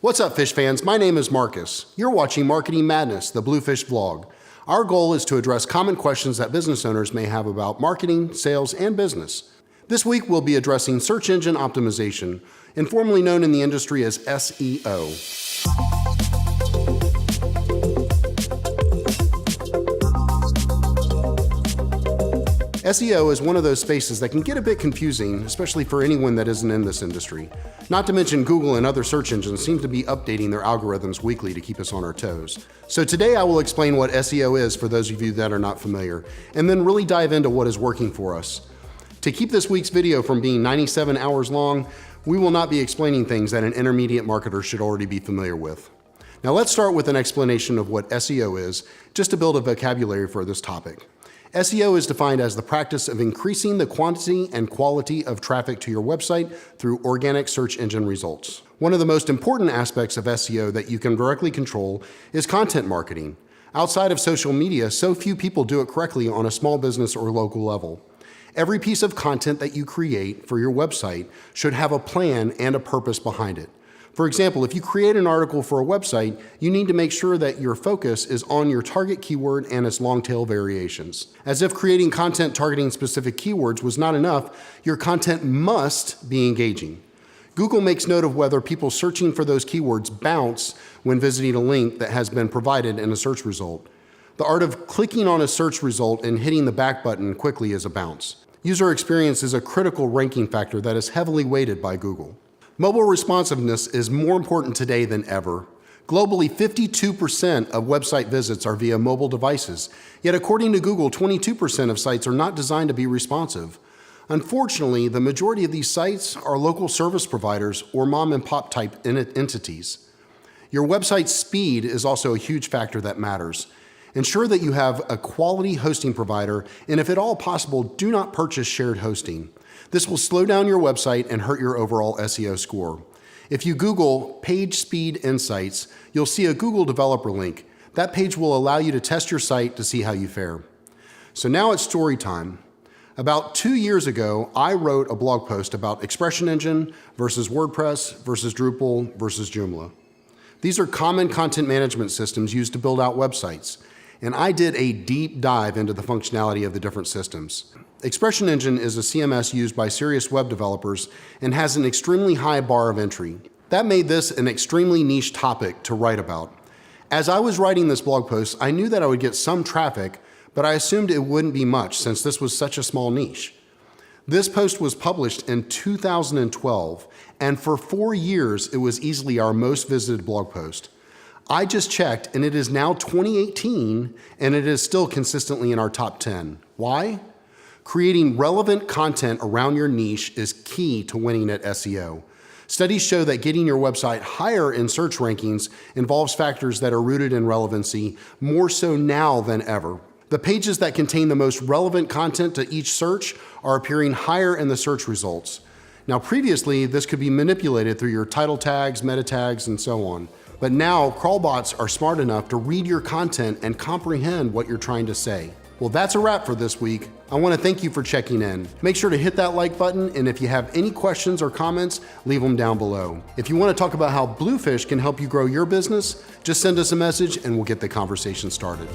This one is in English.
What's up, fish fans? My name is Marcus. You're watching Marketing Madness, the Bluefish vlog. Our goal is to address common questions that business owners may have about marketing, sales, and business. This week, we'll be addressing search engine optimization, informally known in the industry as SEO. SEO is one of those spaces that can get a bit confusing, especially for anyone that isn't in this industry. Not to mention Google and other search engines seem to be updating their algorithms weekly to keep us on our toes. So today I will explain what SEO is for those of you that are not familiar, and then really dive into what is working for us. To keep this week's video from being 97 hours long, we will not be explaining things that an intermediate marketer should already be familiar with. Now let's start with an explanation of what SEO is, just to build a vocabulary for this topic. SEO is defined as the practice of increasing the quantity and quality of traffic to your website through organic search engine results. One of the most important aspects of SEO that you can directly control is content marketing. Outside of social media, so few people do it correctly on a small business or local level. Every piece of content that you create for your website should have a plan and a purpose behind it. For example, if you create an article for a website, you need to make sure that your focus is on your target keyword and its long tail variations. As if creating content targeting specific keywords was not enough, your content must be engaging. Google makes note of whether people searching for those keywords bounce when visiting a link that has been provided in a search result. The art of clicking on a search result and hitting the back button quickly is a bounce. User experience is a critical ranking factor that is heavily weighted by Google. Mobile responsiveness is more important today than ever. Globally, 52% of website visits are via mobile devices, yet according to Google, 22% of sites are not designed to be responsive. Unfortunately, the majority of these sites are local service providers or mom and pop type entities. Your website's speed is also a huge factor that matters. Ensure that you have a quality hosting provider, and if at all possible, do not purchase shared hosting. This will slow down your website and hurt your overall SEO score. If you Google Page Speed Insights, you'll see a Google developer link. That page will allow you to test your site to see how you fare. So now it's story time. About 2 years ago, I wrote a blog post about Expression Engine versus WordPress versus Drupal versus Joomla. These are common content management systems used to build out websites, and I did a deep dive into the functionality of the different systems. Expression Engine is a CMS used by serious web developers and has an extremely high bar of entry. That made this an extremely niche topic to write about. As I was writing this blog post, I knew that I would get some traffic, but I assumed it wouldn't be much since this was such a small niche. This post was published in 2012, and for 4 years, it was easily our most visited blog post. I just checked, and it is now 2018, and it is still consistently in our top 10. Why? Creating relevant content around your niche is key to winning at SEO. Studies show that getting your website higher in search rankings involves factors that are rooted in relevancy, more so now than ever. The pages that contain the most relevant content to each search are appearing higher in the search results. Now, previously, this could be manipulated through your title tags, meta tags, and so on. But now, crawlbots are smart enough to read your content and comprehend what you're trying to say. Well, that's a wrap for this week. I want to thank you for checking in. Make sure to hit that like button, and if you have any questions or comments, leave them down below. If you want to talk about how Bluefish can help you grow your business, just send us a message and we'll get the conversation started.